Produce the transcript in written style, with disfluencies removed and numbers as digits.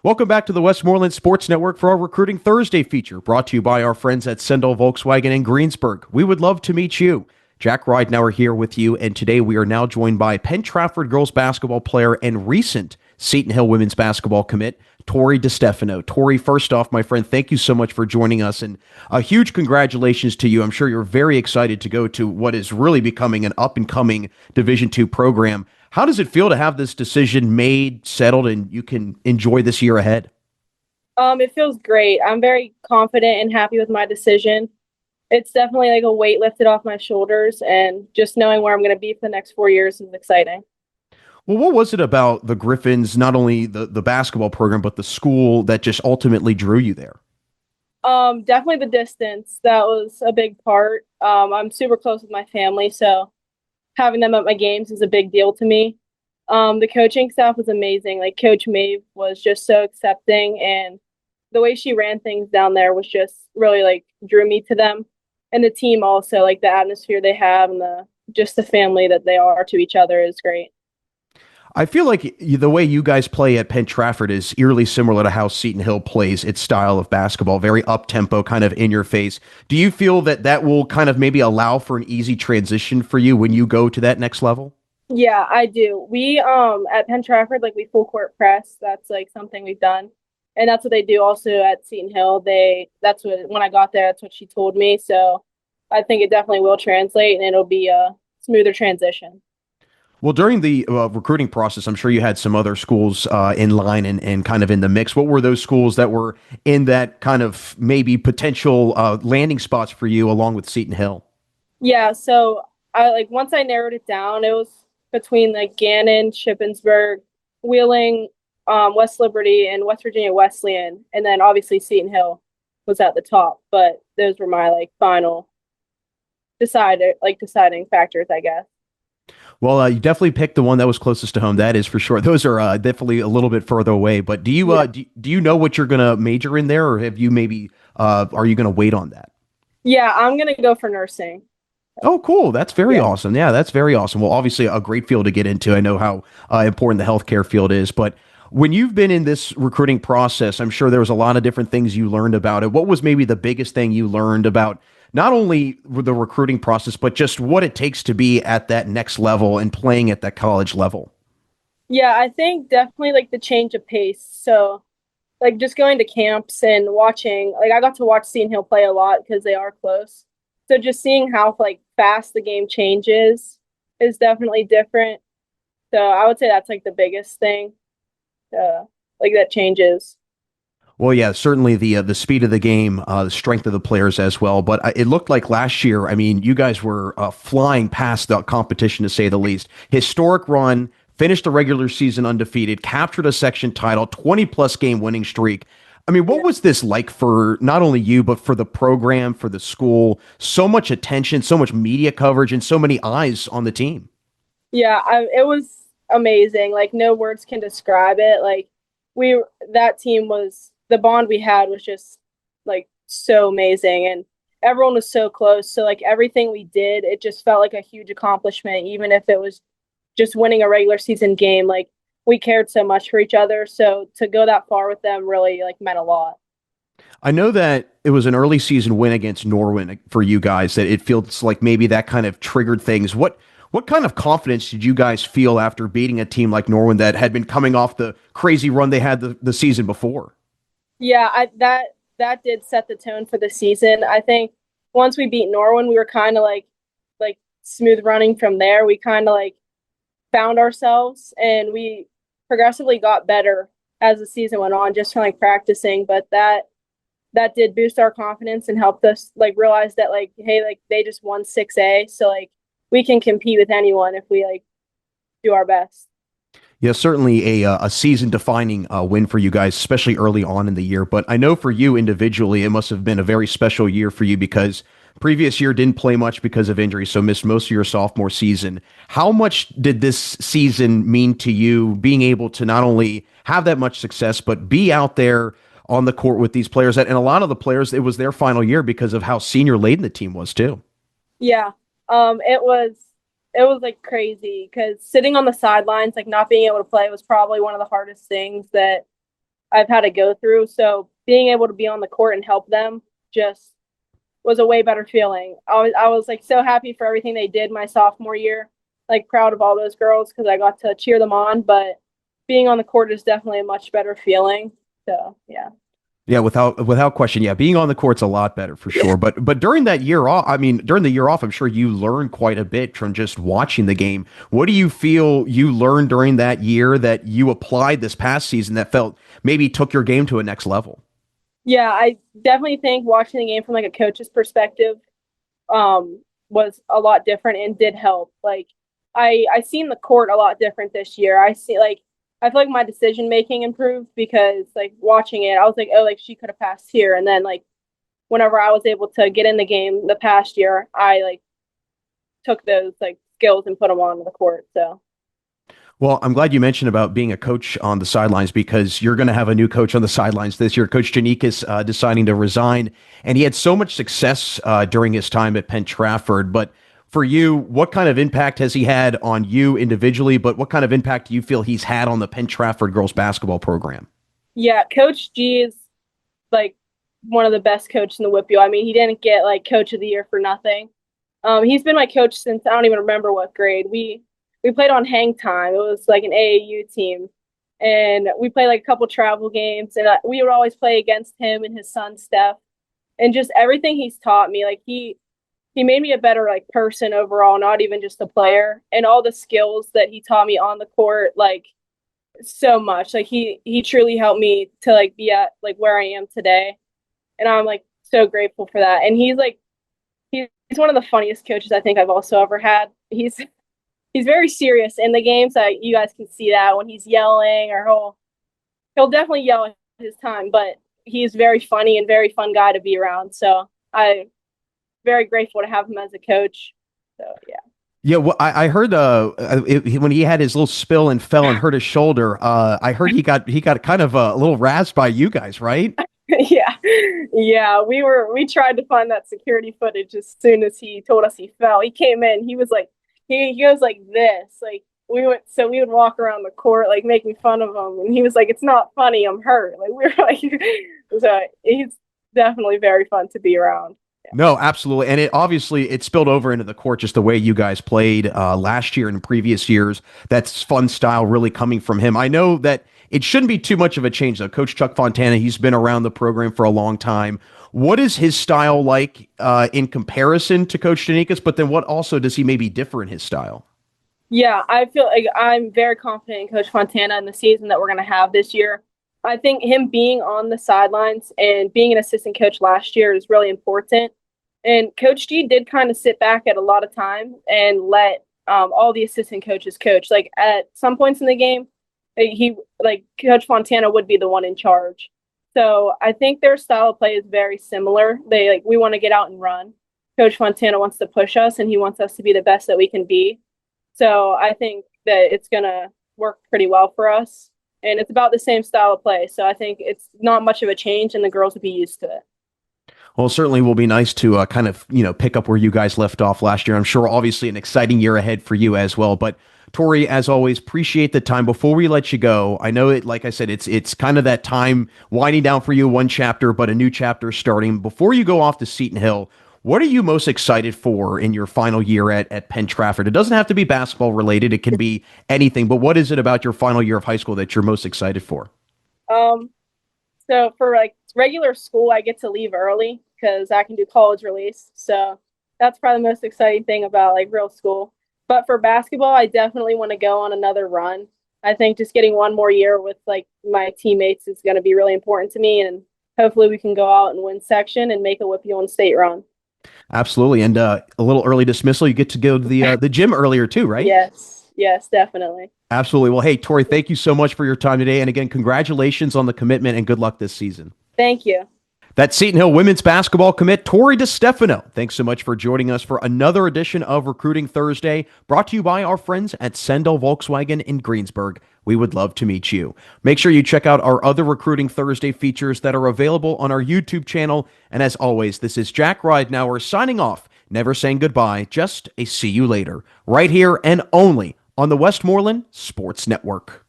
Welcome back to the Westmoreland Sports Network for our Recruiting Thursday feature, brought to you by our friends at Sendell Volkswagen in Greensburg. We would love to meet you. Jack Ridenour here with you, and today we are now joined by Penn-Trafford girls basketball player and recent Seton Hill women's basketball commit, Torrie DeStefano. Torrie, first off, my friend, thank you so much for joining us, and a huge congratulations to you. I'm sure you're very excited to go to what is really becoming an up-and-coming Division II program. How does it feel to have this decision made, settled, and you can enjoy this year ahead? It feels great. I'm very confident and happy with my decision. It's definitely like a weight lifted off my shoulders, and just knowing where I'm going to be for the next 4 years is exciting. Well, what was it about the Griffins, not only the basketball program, but the school that just ultimately drew you there? Definitely the distance. That was a big part. I'm super close with my family, so having them at my games is a big deal to me. The coaching staff was amazing. Like Coach Maeve was just so accepting, and the way she ran things down there was just really like drew me to them. And the team also, like the atmosphere they have and the just the family that they are to each other is great. I feel like the way you guys play at Penn-Trafford is eerily similar to how Seton Hill plays its style of basketball, very up-tempo, kind of in your face. Do you feel that that will kind of maybe allow for an easy transition for you when you go to that next level? Yeah, I do. We at Penn Trafford, like we full court press. That's like something we've done. And that's what they do also at Seton Hill. That's what when I got there, that's what she told me. So I think it definitely will translate and it'll be a smoother transition. Well, during the recruiting process, I'm sure you had some other schools in line and kind of in the mix. What were those schools that were in that kind of maybe potential landing spots for you along with Seton Hill? Yeah, so I like once I narrowed it down, it was between like Gannon, Shippensburg, Wheeling, West Liberty, and West Virginia Wesleyan, and then obviously Seton Hill was at the top. But those were my like final deciding factors, I guess. Well, you definitely picked the one that was closest to home. That is for sure. Those are definitely a little bit further away. But Yeah, do you know what you're gonna major in there, or have you maybe are you gonna wait on that? yeah, I'm gonna go for nursing. Oh, cool. That's very Yeah. awesome. Yeah, that's very awesome. Well, obviously, a great field to get into. I know how important the healthcare field is, but when you've been in this recruiting process, I'm sure there was a lot of different things you learned about it. What was maybe the biggest thing you learned about not only the recruiting process, but just what it takes to be at that next level and playing at that college level? Yeah, I think definitely like the change of pace. So like just going to camps and watching, like I got to watch Seton Hill play a lot because they are close. So just seeing how like fast the game changes is definitely different. So I would say that's like the biggest thing. Like that changes. Well, yeah, certainly the speed of the game, the strength of the players as well. But it looked like last year, I mean, you guys were flying past the competition to say the least. Historic run, finished the regular season undefeated, captured a section title, 20 plus game winning streak. I mean, what Yeah. was this like for not only you, but for the program, for the school? So much attention, so much media coverage, and so many eyes on the team. Yeah, it was amazing. Like no words can describe it. Like we that team was the bond we had was just like so amazing and everyone was so close. So like everything we did, it just felt like a huge accomplishment even if it was just winning a regular season game. Like we cared so much for each other. So to go that far with them really like meant a lot. I know that it was an early season win against Norwin for you guys. That it feels like maybe that kind of triggered things. What kind of confidence did you guys feel after beating a team like Norwin that had been coming off the crazy run they had the season before? Yeah, that did set the tone for the season. I think once we beat Norwin, we were kind of like smooth running from there. We kind of like found ourselves and we progressively got better as the season went on just from like practicing, but that did boost our confidence and helped us like realize that like hey, like they just won 6A, so like we can compete with anyone if we like do our best. Yeah, certainly a season defining win for you guys, especially early on in the year. But I know for you individually, it must have been a very special year for you because previous year didn't play much because of injury, so missed most of your sophomore season. How much did this season mean to you, being able to not only have that much success, but be out there on the court with these players? And a lot of the players, it was their final year because of how senior laden the team was too. Yeah. It was like crazy because sitting on the sidelines, like not being able to play was probably one of the hardest things that I've had to go through. So being able to be on the court and help them just was a way better feeling. I was like so happy for everything they did my sophomore year, like proud of all those girls because I got to cheer them on. But being on the court is definitely a much better feeling. So yeah. Yeah, without question. Yeah, being on the court's a lot better for sure. But during that year off, I mean, during the year off, I'm sure you learned quite a bit from just watching the game. What do you feel you learned during that year that you applied this past season that felt maybe took your game to a next level? Yeah, I definitely think watching the game from like a coach's perspective was a lot different and did help. Like I seen the court a lot different this year. I feel like my decision making improved because like watching it, I was like, oh, like she could have passed here. And then like whenever I was able to get in the game the past year, I like took those like skills and put them on the court. So Well, I'm glad you mentioned about being a coach on the sidelines because you're going to have a new coach on the sidelines this year. Coach Janikis deciding to resign, and he had so much success during his time at Penn-Trafford. But for you, what kind of impact has he had on you individually? But what kind of impact do you feel he's had on the Penn-Trafford girls basketball program? yeah, Coach G is like one of the best coaches in the WPIAL. I mean, he didn't get like Coach of the Year for nothing. He's been my coach since I don't even remember what grade. We played on hang time. It was like an AAU team, and we played like a couple travel games, and we would always play against him and his son Steph, and just everything he's taught me. Like he made me a better like person overall, not even just a player, and all the skills that he taught me on the court, like so much. Like he truly helped me to like be at like where I am today, and I'm like so grateful for that. And he's one of the funniest coaches I think I've also ever had. He's very serious in the games. You guys can see that when he's yelling, or he'll definitely yell at his time, but he's very funny and very fun guy to be around. So I'm very grateful to have him as a coach. So yeah. Yeah, well, I heard when he had his little spill and fell and hurt his shoulder. I heard he got kind of a little razzed by you guys, right? Yeah. Yeah. We tried to find that security footage as soon as he told us he fell. He came in, he was like he goes like this. Like we would walk around the court like making fun of him, and he was like, it's not funny, I'm hurt. Like we were like so he's definitely very fun to be around. No, absolutely. And it obviously it spilled over into the court just the way you guys played last year and previous years. That's fun style really coming from him. I know that it shouldn't be too much of a change, though. Coach Chuck Fontana, he's been around the program for a long time. What is his style like in comparison to Coach Janikis? But then what also does he maybe differ in his style? Yeah, I feel like I'm very confident in Coach Fontana in the season that we're going to have this year. I think him being on the sidelines and being an assistant coach last year is really important. And Coach G did kind of sit back at a lot of time and let all the assistant coaches coach. Like at some points in the game, he like Coach Fontana would be the one in charge. So I think their style of play is very similar. We want to get out and run. Coach Fontana wants to push us, and he wants us to be the best that we can be. So I think that it's going to work pretty well for us. And it's about the same style of play. So I think it's not much of a change, and the girls will be used to it. Well, it certainly will be nice to kind of, pick up where you guys left off last year. I'm sure obviously an exciting year ahead for you as well. But Torrie, as always, appreciate the time. Before we let you go, I know it, like I said, it's kind of that time winding down for you, one chapter, but a new chapter starting. Before you go off to Seton Hill, what are you most excited for in your final year at Penn-Trafford? It doesn't have to be basketball related. It can be anything. But what is it about your final year of high school that you're most excited for? So for like regular school, I get to leave early because I can do college release. So that's probably the most exciting thing about like real school. But for basketball, I definitely want to go on another run. I think just getting one more year with like my teammates is going to be really important to me, and hopefully we can go out and win section and make a WPIAL state run. Absolutely. And a little early dismissal. You get to go to the gym earlier too, right? Yes, definitely. Absolutely. Well, hey, Torrie, thank you so much for your time today. And again, congratulations on the commitment and good luck this season. Thank you. That's Seton Hill women's basketball commit, Torrie DeStefano. Thanks so much for joining us for another edition of Recruiting Thursday, brought to you by our friends at Sendell Volkswagen in Greensburg. We would love to meet you. Make sure you check out our other Recruiting Thursday features that are available on our YouTube channel. And as always, this is Jack Ridenour signing off, never saying goodbye, just a see you later, right here and only on the Westmoreland Sports Network.